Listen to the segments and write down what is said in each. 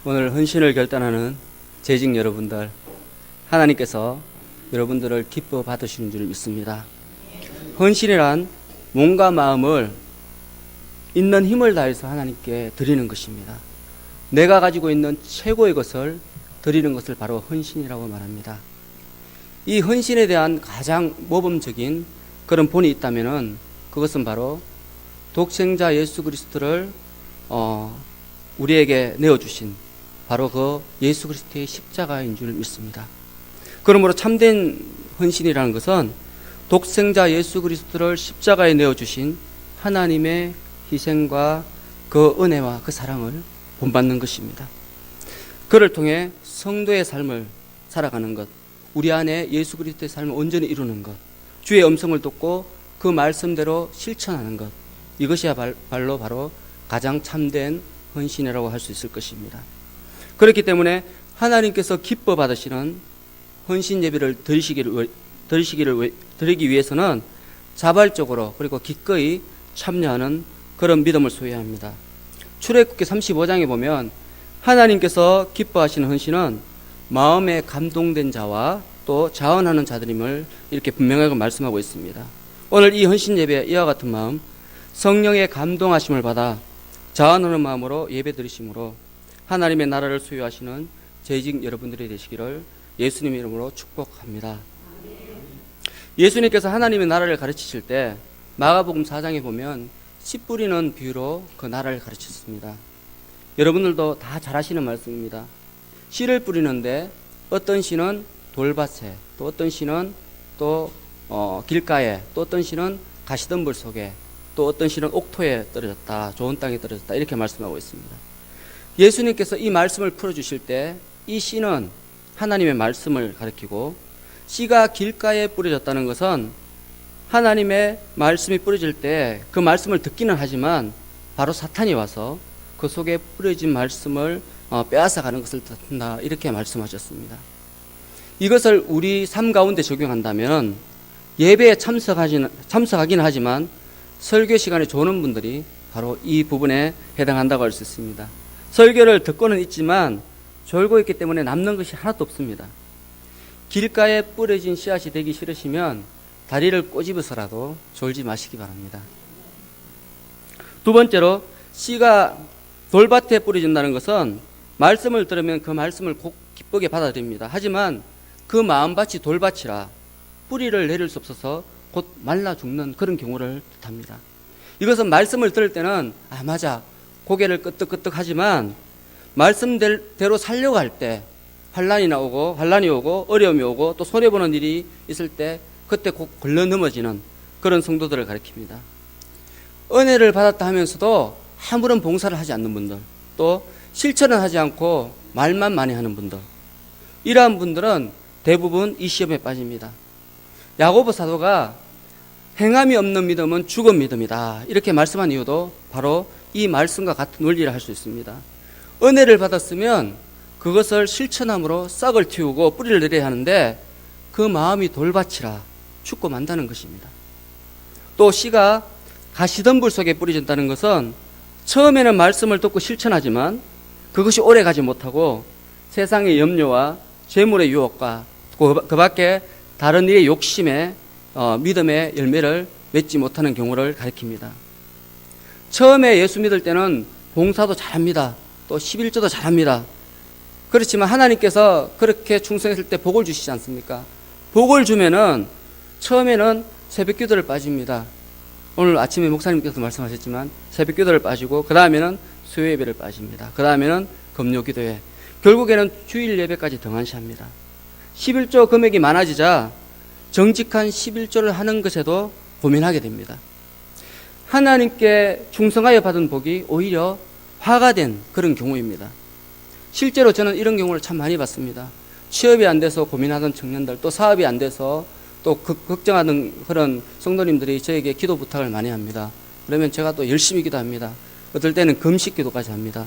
오늘 헌신을 결단하는 재직 여러분들, 하나님께서 여러분들을 기뻐 받으시는 줄 믿습니다. 헌신이란 몸과 마음을 있는 힘을 다해서 하나님께 드리는 것입니다. 내가 가지고 있는 최고의 것을 드리는 것을 바로 헌신이라고 말합니다. 이 헌신에 대한 가장 모범적인 그런 본이 있다면은 그것은 바로 독생자 예수 그리스도를 우리에게 내어주신 바로 그 예수 그리스도의 십자가인 줄 믿습니다. 그러므로 참된 헌신이라는 것은 독생자 예수 그리스도를 십자가에 내어주신 하나님의 희생과 그 은혜와 그 사랑을 본받는 것입니다. 그를 통해 성도의 삶을 살아가는 것, 우리 안에 예수 그리스도의 삶을 온전히 이루는 것, 주의 음성을 듣고 그 말씀대로 실천하는 것, 이것이야말로 바로 가장 참된 헌신이라고 할 수 있을 것입니다. 그렇기 때문에 하나님께서 기뻐 받으시는 헌신 예배를 드리기 위해서는 자발적으로 그리고 기꺼이 참여하는 그런 믿음을 소유해야 합니다. 출애굽기 35장에 보면 하나님께서 기뻐하시는 헌신은 마음에 감동된 자와 또 자원하는 자들임을 이렇게 분명하게 말씀하고 있습니다. 오늘 이 헌신 예배 이와 같은 마음, 성령의 감동하심을 받아 자원하는 마음으로 예배 드리심으로 하나님의 나라를 소유하시는 재직 여러분들이 되시기를 예수님의 이름으로 축복합니다. 예수님께서 하나님의 나라를 가르치실 때 마가복음 4장에 보면 씨 뿌리는 비유로 그 나라를 가르쳤습니다. 여러분들도 다 잘 아시는 말씀입니다. 씨를 뿌리는데 어떤 씨는 돌밭에, 또 어떤 씨는 또 길가에, 또 어떤 씨는 가시덤불 속에, 또 어떤 씨는 옥토에 떨어졌다, 좋은 땅에 떨어졌다, 이렇게 말씀하고 있습니다. 예수님께서 이 말씀을 풀어주실 때 이 씨는 하나님의 말씀을 가리키고, 씨가 길가에 뿌려졌다는 것은 하나님의 말씀이 뿌려질 때 그 말씀을 듣기는 하지만 바로 사탄이 와서 그 속에 뿌려진 말씀을 빼앗아가는 것을 뜻한다, 이렇게 말씀하셨습니다. 이것을 우리 삶 가운데 적용한다면 예배에 참석하기는 하지만 설교 시간에 조는 분들이 바로 이 부분에 해당한다고 할 수 있습니다. 설교를 듣고는 있지만 졸고 있기 때문에 남는 것이 하나도 없습니다. 길가에 뿌려진 씨앗이 되기 싫으시면 다리를 꼬집어서라도 졸지 마시기 바랍니다. 두 번째로, 씨가 돌밭에 뿌려진다는 것은 말씀을 들으면 그 말씀을 꼭 기쁘게 받아들입니다. 하지만 그 마음밭이 돌밭이라 뿌리를 내릴 수 없어서 곧 말라 죽는 그런 경우를 뜻합니다. 이것은 말씀을 들을 때는 맞아, 고개를 끄덕끄덕 하지만 말씀대로 살려고 할 때 환란이 오고 어려움이 오고 또 손해보는 일이 있을 때 그때 꼭 걸려 넘어지는 그런 성도들을 가리킵니다. 은혜를 받았다 하면서도 아무런 봉사를 하지 않는 분들, 또 실천을 하지 않고 말만 많이 하는 분들, 이러한 분들은 대부분 이 시험에 빠집니다. 야고보 사도가 행함이 없는 믿음은 죽은 믿음이다, 이렇게 말씀한 이유도 바로 이 말씀과 같은 원리를 할 수 있습니다. 은혜를 받았으면 그것을 실천함으로 싹을 틔우고 뿌리를 내려야 하는데 그 마음이 돌밭이라 죽고 만다는 것입니다. 또 씨가 가시덤불 속에 뿌려진다는 것은 처음에는 말씀을 듣고 실천하지만 그것이 오래 가지 못하고 세상의 염려와 재물의 유혹과 그 밖에 다른 일의 욕심에 믿음의 열매를 맺지 못하는 경우를 가리킵니다. 처음에 예수 믿을 때는 봉사도 잘합니다. 또 11조도 잘합니다. 그렇지만 하나님께서 그렇게 충성했을 때 복을 주시지 않습니까? 복을 주면은 처음에는 새벽 기도를 빠집니다. 오늘 아침에 목사님께서 말씀하셨지만 새벽 기도를 빠지고 그 다음에는 수요 예배를 빠집니다. 그 다음에는 금요 기도회, 결국에는 주일 예배까지 등한시합니다. 11조 금액이 많아지자 정직한 11조를 하는 것에도 고민하게 됩니다. 하나님께 충성하여 받은 복이 오히려 화가 된 그런 경우입니다. 실제로 저는 이런 경우를 참 많이 봤습니다. 취업이 안 돼서 고민하던 청년들, 또 사업이 안 돼서 또 걱정하는 그런 성도님들이 저에게 기도 부탁을 많이 합니다. 그러면 제가 또 열심히 기도합니다. 어떨 때는 금식 기도까지 합니다.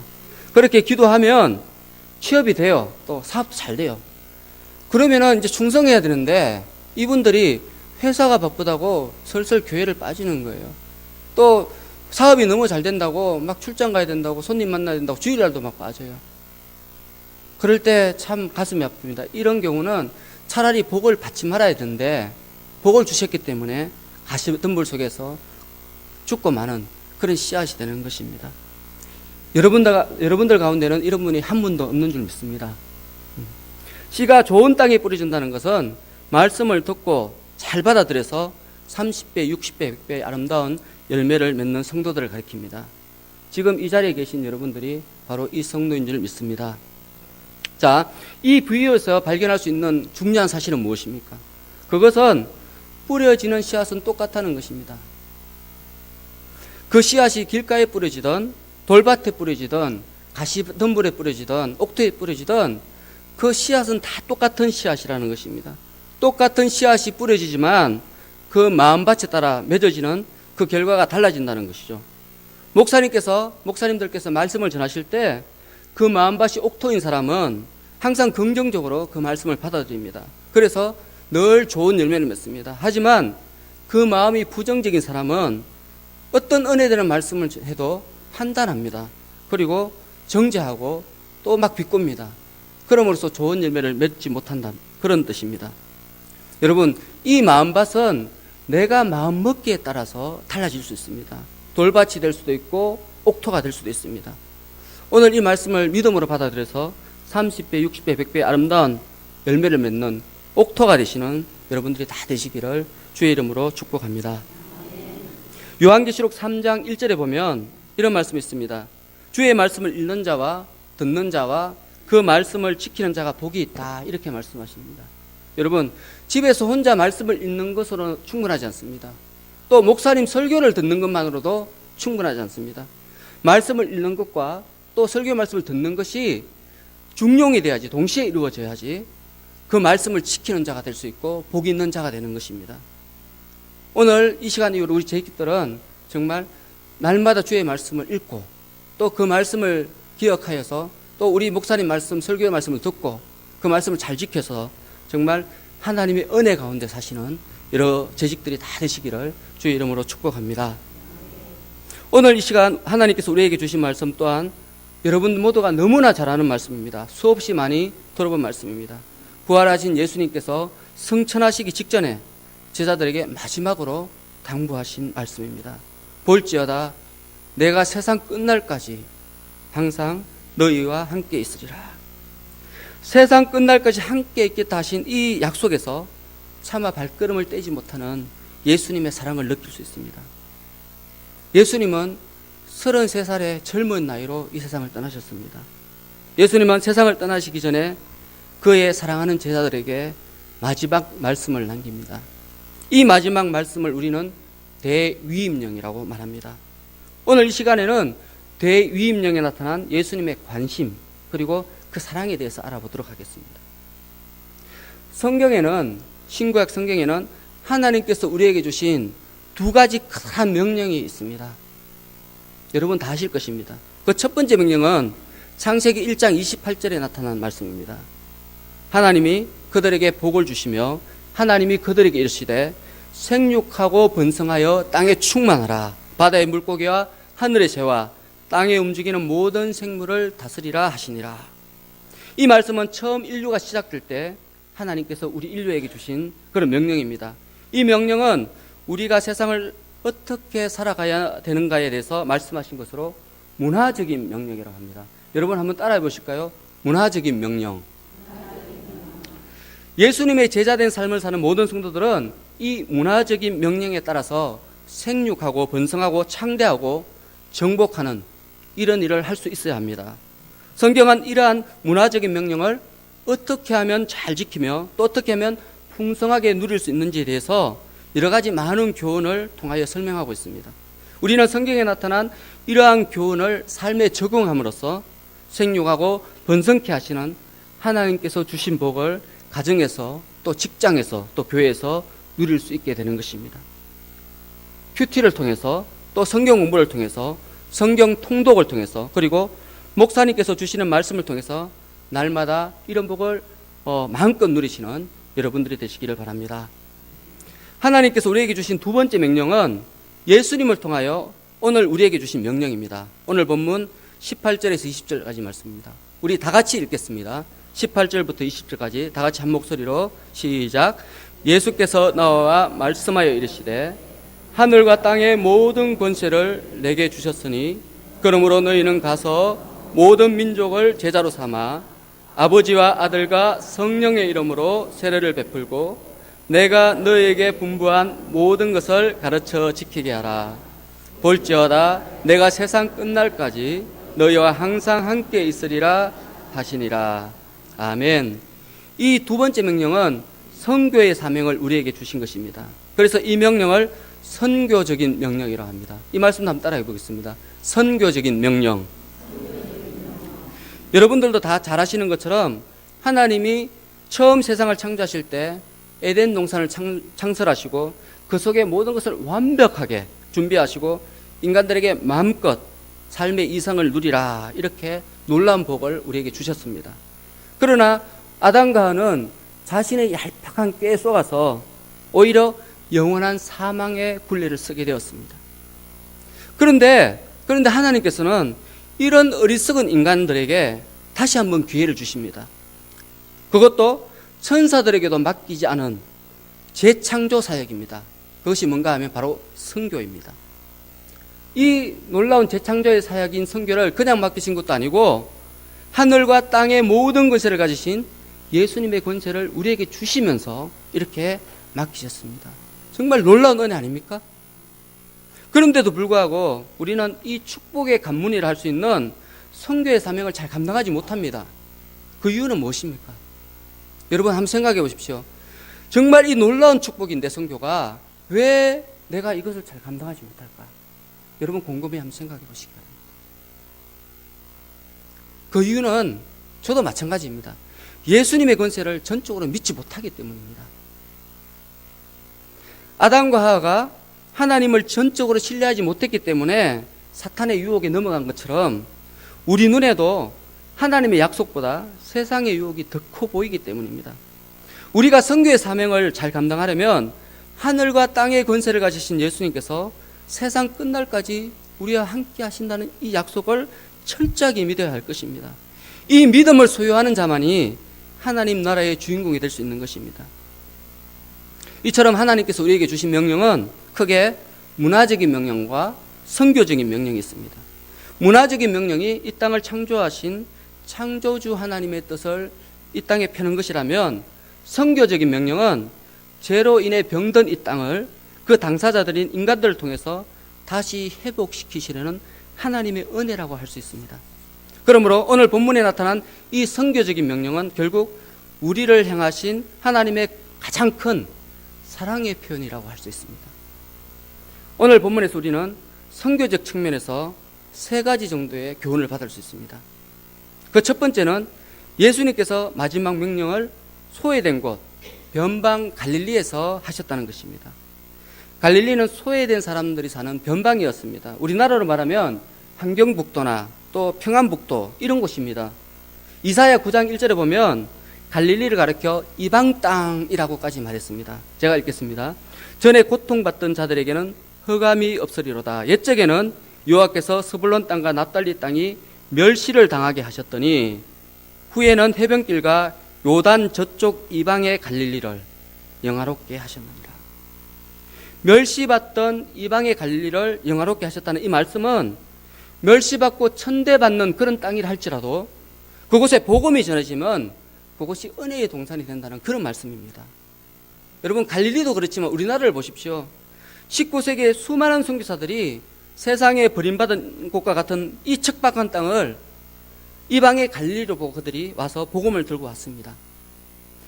그렇게 기도하면 취업이 돼요. 또 사업도 잘 돼요. 그러면은 이제 충성해야 되는데 이분들이 회사가 바쁘다고 슬슬 교회를 빠지는 거예요. 또 사업이 너무 잘 된다고 막 출장 가야 된다고 손님 만나야 된다고 주일날도 막 빠져요. 그럴 때 참 가슴이 아픕니다. 이런 경우는 차라리 복을 받지 말아야 되는데 복을 주셨기 때문에 가시덤불 속에서 죽고 마는 그런 씨앗이 되는 것입니다. 여러분들 가운데는 이런 분이 한 분도 없는 줄 믿습니다. 씨가 좋은 땅에 뿌려진다는 것은 말씀을 듣고 잘 받아들여서 30배, 60배, 100배 아름다운 열매를 맺는 성도들을 가리킵니다. 지금 이 자리에 계신 여러분들이 바로 이 성도인 줄 믿습니다. 자, 이 비유에서 발견할 수 있는 중요한 사실은 무엇입니까? 그것은 뿌려지는 씨앗은 똑같다는 것입니다. 그 씨앗이 길가에 뿌려지든 돌밭에 뿌려지든 가시덤불에 뿌려지든 옥토에 뿌려지든 그 씨앗은 다 똑같은 씨앗이라는 것입니다. 똑같은 씨앗이 뿌려지지만 그 마음밭에 따라 맺어지는 그 결과가 달라진다는 것이죠. 목사님들께서 말씀을 전하실 때 그 마음밭이 옥토인 사람은 항상 긍정적으로 그 말씀을 받아들입니다. 그래서 늘 좋은 열매를 맺습니다. 하지만 그 마음이 부정적인 사람은 어떤 은혜되는 말씀을 해도 판단합니다. 그리고 정죄하고 또 막 비꼽니다. 그럼으로써 좋은 열매를 맺지 못한다는 그런 뜻입니다. 여러분, 이 마음밭은 내가 마음 먹기에 따라서 달라질 수 있습니다. 돌밭이 될 수도 있고 옥토가 될 수도 있습니다. 오늘 이 말씀을 믿음으로 받아들여서 30배, 60배, 100배 아름다운 열매를 맺는 옥토가 되시는 여러분들이 다 되시기를 주의 이름으로 축복합니다. 요한계시록 3장 1절에 보면 이런 말씀이 있습니다. 주의 말씀을 읽는 자와 듣는 자와 그 말씀을 지키는 자가 복이 있다, 이렇게 말씀하십니다. 여러분, 집에서 혼자 말씀을 읽는 것으로 충분하지 않습니다. 또 목사님 설교를 듣는 것만으로도 충분하지 않습니다. 말씀을 읽는 것과 또 설교 말씀을 듣는 것이 중용이 돼야지, 동시에 이루어져야지 그 말씀을 지키는 자가 될 수 있고 복이 있는 자가 되는 것입니다. 오늘 이 시간 이후로 우리 제자들은 정말 날마다 주의 말씀을 읽고 또 그 말씀을 기억하여서 또 우리 목사님 말씀, 설교의 말씀을 듣고 그 말씀을 잘 지켜서 정말 하나님의 은혜 가운데 사시는 여러 재직들이 다 되시기를 주의 이름으로 축복합니다. 오늘 이 시간 하나님께서 우리에게 주신 말씀 또한 여러분 모두가 너무나 잘 아는 말씀입니다. 수없이 많이 들어본 말씀입니다. 부활하신 예수님께서 승천하시기 직전에 제자들에게 마지막으로 당부하신 말씀입니다. 볼지어다 내가 세상 끝날까지 항상 너희와 함께 있으리라. 세상 끝날까지 함께 있겠다 하신 이 약속에서 차마 발걸음을 떼지 못하는 예수님의 사랑을 느낄 수 있습니다. 예수님은 33살의 젊은 나이로 이 세상을 떠나셨습니다. 예수님은 세상을 떠나시기 전에 그의 사랑하는 제자들에게 마지막 말씀을 남깁니다. 이 마지막 말씀을 우리는 대위임령이라고 말합니다. 오늘 이 시간에는 대위임령에 나타난 예수님의 관심 그리고 그 사랑에 대해서 알아보도록 하겠습니다. 성경에는, 신구약 성경에는 하나님께서 우리에게 주신 두 가지 큰 명령이 있습니다. 여러분 다 아실 것입니다. 그 첫 번째 명령은 창세기 1장 28절에 나타난 말씀입니다. 하나님이 그들에게 복을 주시며 하나님이 그들에게 이르시되 생육하고 번성하여 땅에 충만하라. 바다의 물고기와 하늘의 새와 땅에 움직이는 모든 생물을 다스리라 하시니라. 이 말씀은 처음 인류가 시작될 때 하나님께서 우리 인류에게 주신 그런 명령입니다. 이 명령은 우리가 세상을 어떻게 살아가야 되는가에 대해서 말씀하신 것으로 문화적인 명령이라고 합니다. 여러분 한번 따라해 보실까요? 문화적인 명령. 예수님의 제자된 삶을 사는 모든 성도들은 이 문화적인 명령에 따라서 생육하고 번성하고 창대하고 정복하는 이런 일을 할 수 있어야 합니다. 성경은 이러한 문화적인 명령을 어떻게 하면 잘 지키며 또 어떻게 하면 풍성하게 누릴 수 있는지에 대해서 여러 가지 많은 교훈을 통하여 설명하고 있습니다. 우리는 성경에 나타난 이러한 교훈을 삶에 적용함으로써 생육하고 번성케 하시는 하나님께서 주신 복을 가정에서 또 직장에서 또 교회에서 누릴 수 있게 되는 것입니다. 큐티를 통해서 또 성경 공부를 통해서 성경 통독을 통해서 그리고 목사님께서 주시는 말씀을 통해서 날마다 이런 복을 마음껏 누리시는 여러분들이 되시기를 바랍니다. 하나님께서 우리에게 주신 두 번째 명령은 예수님을 통하여 오늘 우리에게 주신 명령입니다. 오늘 본문 18절에서 20절까지 말씀입니다. 우리 다 같이 읽겠습니다. 18절부터 20절까지 다 같이 한 목소리로 시작. 예수께서 나와 말씀하여 이르시되 하늘과 땅의 모든 권세를 내게 주셨으니 그러므로 너희는 가서 모든 민족을 제자로 삼아 아버지와 아들과 성령의 이름으로 세례를 베풀고 내가 너희에게 분부한 모든 것을 가르쳐 지키게 하라. 볼지어다 내가 세상 끝날까지 너희와 항상 함께 있으리라 하시니라. 아멘. 이 두 번째 명령은 선교의 사명을 우리에게 주신 것입니다. 그래서 이 명령을 선교적인 명령이라고 합니다. 이 말씀 한번 따라해 보겠습니다. 선교적인 명령. 여러분들도 다 잘 아시는 것처럼 하나님이 처음 세상을 창조하실 때 에덴 동산을 창설하시고 그 속에 모든 것을 완벽하게 준비하시고 인간들에게 마음껏 삶의 이상을 누리라 이렇게 놀라운 복을 우리에게 주셨습니다. 그러나 아담과 하와는 자신의 얄팍한 꾀에 속아서 오히려 영원한 사망의 굴레를 쓰게 되었습니다. 그런데 하나님께서는 이런 어리석은 인간들에게 다시 한번 기회를 주십니다. 그것도 천사들에게도 맡기지 않은 재창조 사역입니다. 그것이 뭔가 하면 바로 선교입니다. 이 놀라운 재창조의 사역인 선교를 그냥 맡기신 것도 아니고 하늘과 땅의 모든 권세를 가지신 예수님의 권세를 우리에게 주시면서 이렇게 맡기셨습니다. 정말 놀라운 은혜 아닙니까? 그런데도 불구하고 우리는 이 축복의 관문이라 할 수 있는 선교의 사명을 잘 감당하지 못합니다. 그 이유는 무엇입니까? 여러분 한번 생각해 보십시오. 정말 이 놀라운 축복인데 선교가 왜 내가 이것을 잘 감당하지 못할까? 여러분 곰곰이 한번 생각해 보시기 바랍니다. 그 이유는 저도 마찬가지입니다. 예수님의 권세를 전적으로 믿지 못하기 때문입니다. 아담과 하와가 하나님을 전적으로 신뢰하지 못했기 때문에 사탄의 유혹에 넘어간 것처럼 우리 눈에도 하나님의 약속보다 세상의 유혹이 더 커 보이기 때문입니다. 우리가 선교의 사명을 잘 감당하려면 하늘과 땅의 권세를 가지신 예수님께서 세상 끝날까지 우리와 함께 하신다는 이 약속을 철저하게 믿어야 할 것입니다. 이 믿음을 소유하는 자만이 하나님 나라의 주인공이 될 수 있는 것입니다. 이처럼 하나님께서 우리에게 주신 명령은 크게 문화적인 명령과 선교적인 명령이 있습니다. 문화적인 명령이 이 땅을 창조하신 창조주 하나님의 뜻을 이 땅에 펴는 것이라면 선교적인 명령은 죄로 인해 병든 이 땅을 그 당사자들인 인간들을 통해서 다시 회복시키시려는 하나님의 은혜라고 할 수 있습니다. 그러므로 오늘 본문에 나타난 이 선교적인 명령은 결국 우리를 향하신 하나님의 가장 큰 사랑의 표현이라고 할 수 있습니다. 오늘 본문에서 우리는 선교적 측면에서 세 가지 정도의 교훈을 받을 수 있습니다. 그 첫 번째는 예수님께서 마지막 명령을 소외된 곳 변방 갈릴리에서 하셨다는 것입니다. 갈릴리는 소외된 사람들이 사는 변방이었습니다. 우리나라로 말하면 함경북도나 또 평안북도 이런 곳입니다. 이사야 9장 1절에 보면 갈릴리를 가리켜 이방 땅이라고까지 말했습니다. 제가 읽겠습니다. 전에 고통받던 자들에게는 흑암이 없으리로다. 옛적에는 여호와께서 스불론 땅과 납달리 땅이 멸시를 당하게 하셨더니 후에는 해변길과 요단 저쪽 이방의 갈릴리를 영화롭게 하셨느니라. 멸시받던 이방의 갈릴리를 영화롭게 하셨다는 이 말씀은 멸시받고 천대받는 그런 땅이라 할지라도 그곳에 복음이 전해지면 그곳이 은혜의 동산이 된다는 그런 말씀입니다. 여러분 갈릴리도 그렇지만 우리나라를 보십시오. 19세기에 수많은 선교사들이 세상에 버림받은 곳과 같은 이 척박한 땅을 이방의 갈릴리로 보고 그들이 와서 복음을 들고 왔습니다.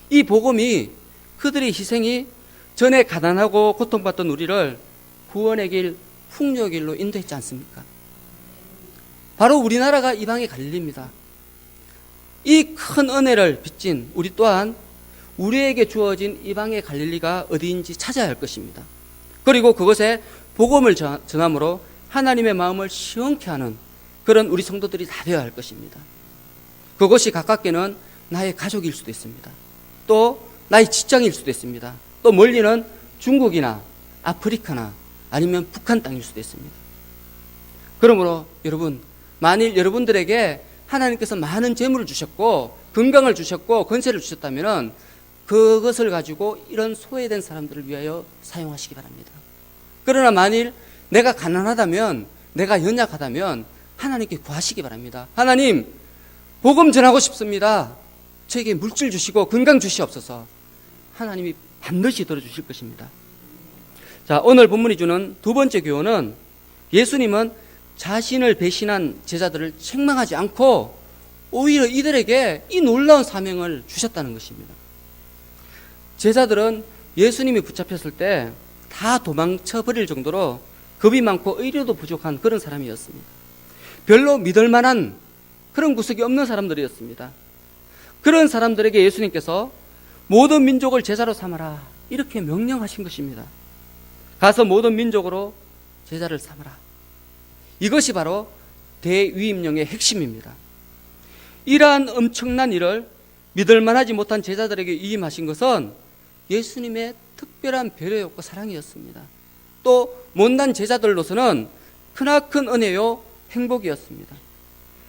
이 복음이 그들의 희생이 전에 가난하고 고통받던 우리를 구원의 길, 풍요의 길로 인도했지 않습니까? 바로 우리나라가 이방의 갈릴리입니다. 이 큰 은혜를 빚진 우리 또한 우리에게 주어진 이방의 갈릴리가 어디인지 찾아야 할 것입니다. 그리고 그것에 복음을 전함으로 하나님의 마음을 시원케 하는 그런 우리 성도들이 다 되어야 할 것입니다. 그것이 가깝게는 나의 가족일 수도 있습니다. 또 나의 직장일 수도 있습니다. 또 멀리는 중국이나 아프리카나 아니면 북한 땅일 수도 있습니다. 그러므로 여러분 만일 여러분들에게 하나님께서 많은 재물을 주셨고 건강을 주셨고 권세를 주셨다면 그것을 가지고 이런 소외된 사람들을 위하여 사용하시기 바랍니다. 그러나 만일 내가 가난하다면, 내가 연약하다면 하나님께 구하시기 바랍니다. 하나님, 복음 전하고 싶습니다. 저에게 물질 주시고 건강 주시옵소서. 하나님이 반드시 들어주실 것입니다. 자, 오늘 본문이 주는 두 번째 교훈은 예수님은 자신을 배신한 제자들을 책망하지 않고 오히려 이들에게 이 놀라운 사명을 주셨다는 것입니다. 제자들은 예수님이 붙잡혔을 때 다 도망쳐 버릴 정도로 겁이 많고 의료도 부족한 그런 사람이었습니다. 별로 믿을 만한 그런 구석이 없는 사람들이었습니다. 그런 사람들에게 예수님께서 모든 민족을 제자로 삼아라 이렇게 명령하신 것입니다. 가서 모든 민족으로 제자를 삼아라. 이것이 바로 대위임령의 핵심입니다. 이러한 엄청난 일을 믿을 만하지 못한 제자들에게 위임하신 것은 예수님의 특별한 배려였고 사랑이었습니다. 또 못난 제자들로서는 크나큰 은혜요 행복이었습니다.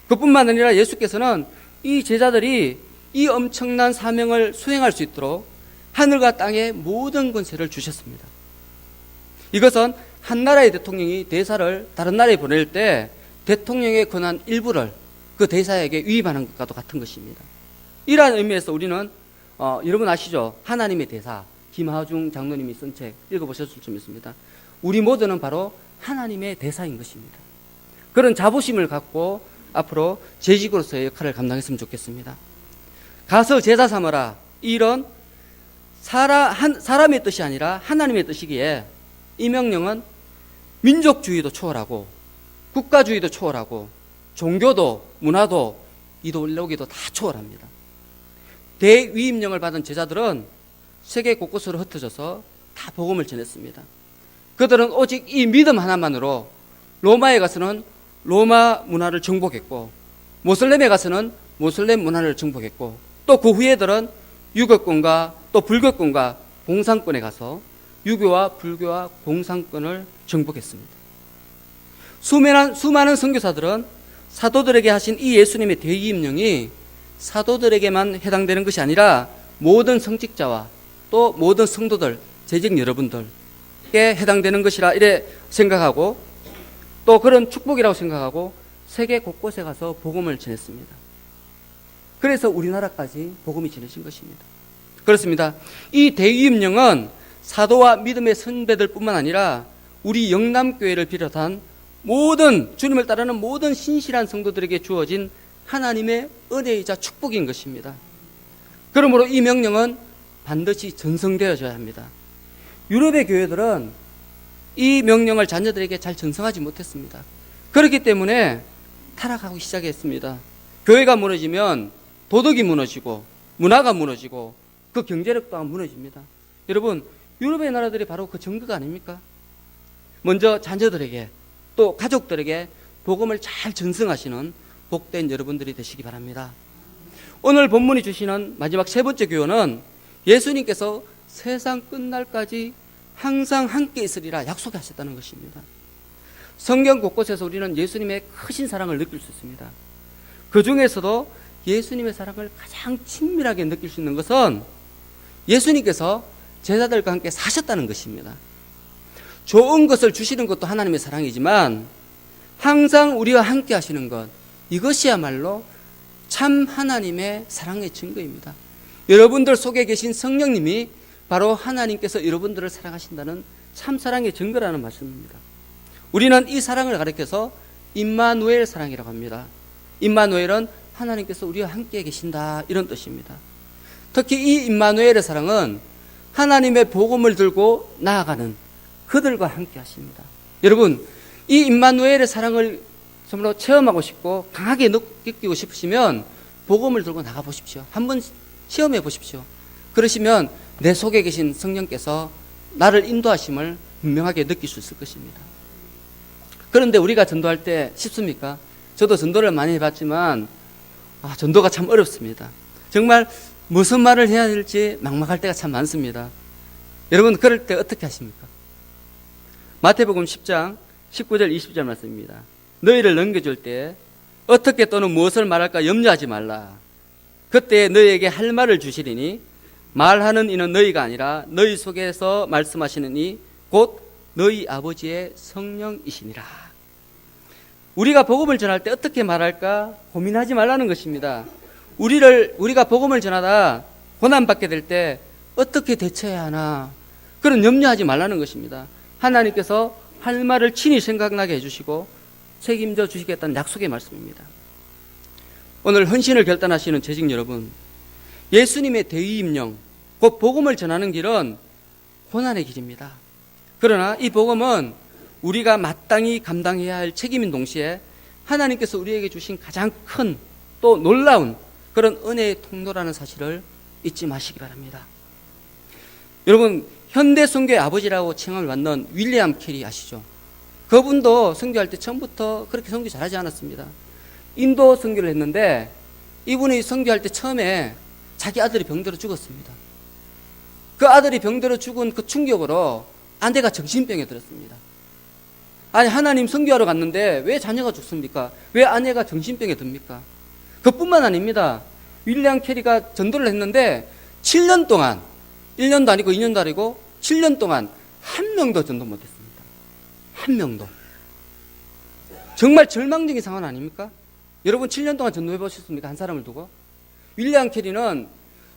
그뿐만 아니라 예수께서는 이 제자들이 이 엄청난 사명을 수행할 수 있도록 하늘과 땅의 모든 권세를 주셨습니다. 이것은 한 나라의 대통령이 대사를 다른 나라에 보낼 때 대통령의 권한 일부를 그 대사에게 위임하는 것과도 같은 것입니다. 이러한 의미에서 우리는 여러분 아시죠? 하나님의 대사, 김하중 장로님이 쓴 책 읽어보셨을 줄 믿습니다. 우리 모두는 바로 하나님의 대사인 것입니다. 그런 자부심을 갖고 앞으로 재직으로서의 역할을 감당했으면 좋겠습니다. 가서 제자 삼아라. 이런 사람의 뜻이 아니라 하나님의 뜻이기에 이 명령은 민족주의도 초월하고 국가주의도 초월하고 종교도 문화도 이데올로기도 다 초월합니다. 대위임령을 받은 제자들은 세계 곳곳으로 흩어져서 다 복음을 전했습니다. 그들은 오직 이 믿음 하나만으로 로마에 가서는 로마 문화를 정복했고 모슬렘에 가서는 모슬렘 문화를 정복했고 또 그 후에들은 유교권과 또 불교권과 공산권에 가서 유교와 불교와 공산권을 정복했습니다. 수많은 선교사들은 사도들에게 하신 이 예수님의 대위임령이 사도들에게만 해당되는 것이 아니라 모든 성직자와 또 모든 성도들, 재직 여러분들께 해당되는 것이라 이래 생각하고 또 그런 축복이라고 생각하고 세계 곳곳에 가서 복음을 전했습니다. 그래서 우리나라까지 복음이 전해진 것입니다. 그렇습니다. 이 대위임령은 사도와 믿음의 선배들 뿐만 아니라 우리 영남교회를 비롯한 모든 주님을 따르는 모든 신실한 성도들에게 주어진 하나님의 은혜이자 축복인 것입니다. 그러므로 이 명령은 반드시 전성되어져야 합니다. 유럽의 교회들은 이 명령을 자녀들에게 잘 전성하지 못했습니다. 그렇기 때문에 타락하기 시작했습니다. 교회가 무너지면 도덕이 무너지고 문화가 무너지고 그 경제력 또한 무너집니다. 여러분, 유럽의 나라들이 바로 그 증거가 아닙니까? 먼저 자녀들에게 또 가족들에게 복음을 잘 전승하시는 복된 여러분들이 되시기 바랍니다. 오늘 본문이 주시는 마지막 세 번째 교훈은 예수님께서 세상 끝날까지 항상 함께 있으리라 약속하셨다는 것입니다. 성경 곳곳에서 우리는 예수님의 크신 사랑을 느낄 수 있습니다. 그 중에서도 예수님의 사랑을 가장 친밀하게 느낄 수 있는 것은 예수님께서 제자들과 함께 사셨다는 것입니다. 좋은 것을 주시는 것도 하나님의 사랑이지만 항상 우리와 함께 하시는 것, 이것이야말로 참 하나님의 사랑의 증거입니다. 여러분들 속에 계신 성령님이 바로 하나님께서 여러분들을 사랑하신다는 참 사랑의 증거라는 말씀입니다. 우리는 이 사랑을 가리켜서 임마누엘 사랑이라고 합니다. 임마누엘은 하나님께서 우리와 함께 계신다 이런 뜻입니다. 특히 이 임마누엘의 사랑은 하나님의 복음을 들고 나아가는 그들과 함께 하십니다. 여러분, 이 임마누엘의 사랑을 정말로 체험하고 싶고 강하게 느끼고 싶으시면 복음을 들고 나가 보십시오. 한번 시험해 보십시오. 그러시면 내 속에 계신 성령께서 나를 인도하심을 분명하게 느낄 수 있을 것입니다. 그런데 우리가 전도할 때 쉽습니까? 저도 전도를 많이 해봤지만 전도가 참 어렵습니다. 정말 무슨 말을 해야 될지 막막할 때가 참 많습니다. 여러분, 그럴 때 어떻게 하십니까? 마태복음 10장 19절 20절 말씀입니다. 너희를 넘겨줄 때 어떻게 또는 무엇을 말할까 염려하지 말라. 그때 너희에게 할 말을 주시리니 말하는 이는 너희가 아니라 너희 속에서 말씀하시는 이 곧 너희 아버지의 성령이시니라. 우리가 복음을 전할 때 어떻게 말할까 고민하지 말라는 것입니다. 우리가 복음을 전하다 고난받게 될 때 어떻게 대처해야 하나 그런 염려하지 말라는 것입니다. 하나님께서 할 말을 친히 생각나게 해주시고 책임져 주시겠다는 약속의 말씀입니다. 오늘 헌신을 결단하시는 재직 여러분, 예수님의 대위임령 곧 복음을 전하는 길은 고난의 길입니다. 그러나 이 복음은 우리가 마땅히 감당해야 할 책임인 동시에 하나님께서 우리에게 주신 가장 큰 또 놀라운 그런 은혜의 통로라는 사실을 잊지 마시기 바랍니다. 여러분, 현대 선교의 아버지라고 칭함을 받는 윌리엄 캐리 아시죠? 그분도 선교할 때 처음부터 그렇게 선교 잘하지 않았습니다. 인도 선교를 했는데 이분이 선교할 때 처음에 자기 아들이 병들어 죽었습니다. 그 아들이 병들어 죽은 그 충격으로 아내가 정신병에 들었습니다. 아니, 하나님 선교하러 갔는데 왜 자녀가 죽습니까? 왜 아내가 정신병에 듭니까? 그뿐만 아닙니다. 윌리엄 캐리가 전도를 했는데 7년 동안 1년도 아니고 2년도 아니고 7년 동안 한 명도 전도 못했습니다. 한 명도. 정말 절망적인 상황 아닙니까? 여러분 7년 동안 전도해 보셨습니까? 한 사람을 두고? 윌리엄 캐리는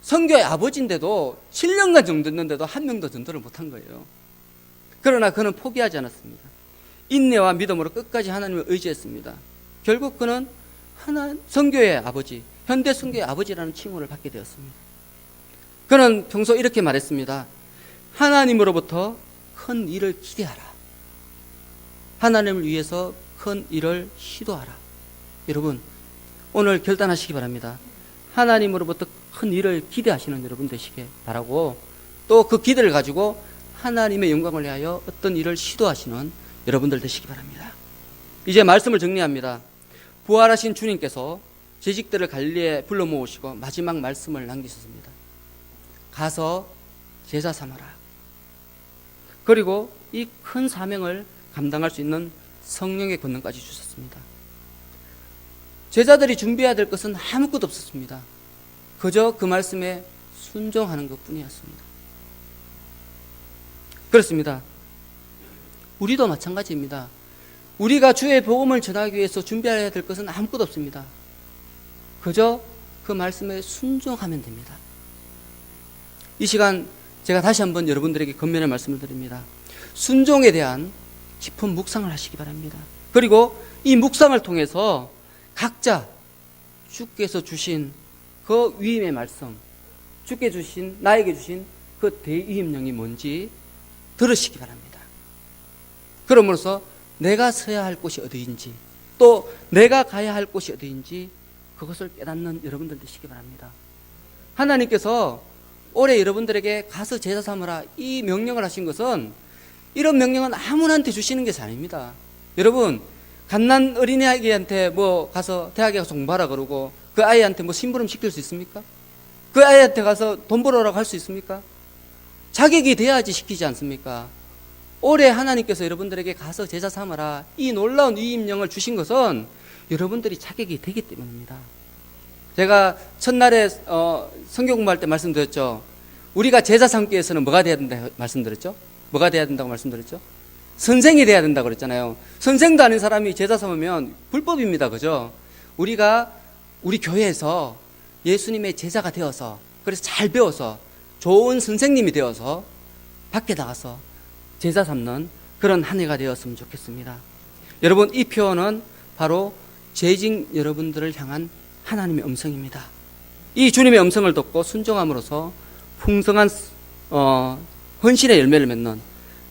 선교의 아버지인데도 7년간 전도했는데도 한 명도 전도를 못한 거예요. 그러나 그는 포기하지 않았습니다. 인내와 믿음으로 끝까지 하나님을 의지했습니다. 결국 그는 선교의 아버지, 현대 선교의 아버지라는 칭호를 받게 되었습니다. 그는 평소 이렇게 말했습니다. 하나님으로부터 큰 일을 기대하라. 하나님을 위해서 큰 일을 시도하라. 여러분, 오늘 결단하시기 바랍니다. 하나님으로부터 큰 일을 기대하시는 여러분 되시길 바라고, 또 그 기대를 가지고 하나님의 영광을 위하여 어떤 일을 시도하시는 여러분들 되시기 바랍니다. 이제 말씀을 정리합니다. 부활하신 주님께서 재직들을 갈릴리에 불러 모으시고 마지막 말씀을 남기셨습니다. 가서 제자 삼아라. 그리고 이 큰 사명을 감당할 수 있는 성령의 권능까지 주셨습니다. 제자들이 준비해야 될 것은 아무것도 없었습니다. 그저 그 말씀에 순종하는 것뿐이었습니다. 그렇습니다. 우리도 마찬가지입니다. 우리가 주의 복음을 전하기 위해서 준비해야 될 것은 아무것도 없습니다. 그저 그 말씀에 순종하면 됩니다. 이 시간 제가 다시 한번 여러분들에게 권면의 말씀을 드립니다. 순종에 대한 깊은 묵상을 하시기 바랍니다. 그리고 이 묵상을 통해서 각자 주께서 주신 그 위임의 말씀, 주께 주신, 나에게 주신 그 대위임령이 뭔지 들으시기 바랍니다. 그러므로써 내가 서야 할 곳이 어디인지, 또 내가 가야 할 곳이 어디인지 그것을 깨닫는 여러분들 되시기 바랍니다. 하나님께서 올해 여러분들에게 가서 제자 삼으라 이 명령을 하신 것은, 이런 명령은 아무나한테 주시는 것이 아닙니다. 여러분, 갓난 어린아이한테 가서 대학에 가서 공부하라 그러고 그 아이한테 심부름 시킬 수 있습니까? 그 아이한테 가서 돈 벌어라고 할 수 있습니까? 자격이 돼야지 시키지 않습니까? 올해 하나님께서 여러분들에게 가서 제자 삼아라 이 놀라운 위임령을 주신 것은 여러분들이 자격이 되기 때문입니다. 제가 첫날에 성경 공부할 때 말씀드렸죠. 우리가 제자 삼기 위해서는 뭐가 돼야 된다고 말씀드렸죠? 뭐가 돼야 된다고 말씀드렸죠? 선생이 돼야 된다고 그랬잖아요. 선생도 아닌 사람이 제자 삼으면 불법입니다. 그죠? 우리가 우리 교회에서 예수님의 제자가 되어서, 그래서 잘 배워서 좋은 선생님이 되어서 밖에 나가서 제자 삼는 그런 한 해가 되었으면 좋겠습니다. 여러분, 이 표현은 바로 재직 여러분들을 향한 하나님의 음성입니다. 이 주님의 음성을 듣고 순종함으로써 풍성한 헌신의 열매를 맺는,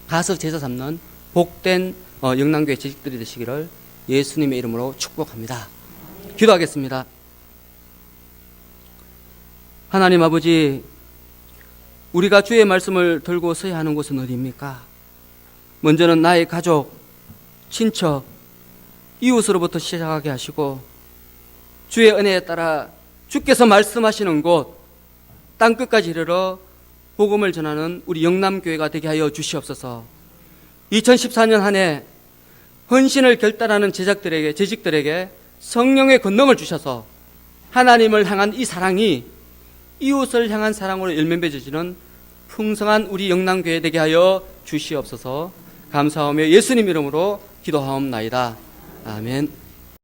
가서 제자 삼는 복된 영남교회 재직들이 되시기를 예수님의 이름으로 축복합니다. 기도하겠습니다. 하나님 아버지, 우리가 주의 말씀을 들고 서야 하는 곳은 어디입니까? 먼저는 나의 가족, 친척, 이웃으로부터 시작하게 하시고, 주의 은혜에 따라 주께서 말씀하시는 곳, 땅끝까지 이르러 복음을 전하는 우리 영남교회가 되게 하여 주시옵소서. 2014년 한 해 헌신을 결단하는 재직들에게 성령의 권능을 주셔서 하나님을 향한 이 사랑이 이웃을 향한 사랑으로 열매 맺어지는 풍성한 우리 영남교회 되게 하여 주시옵소서. 감사하며 예수님 이름으로 기도하옵나이다. 아멘.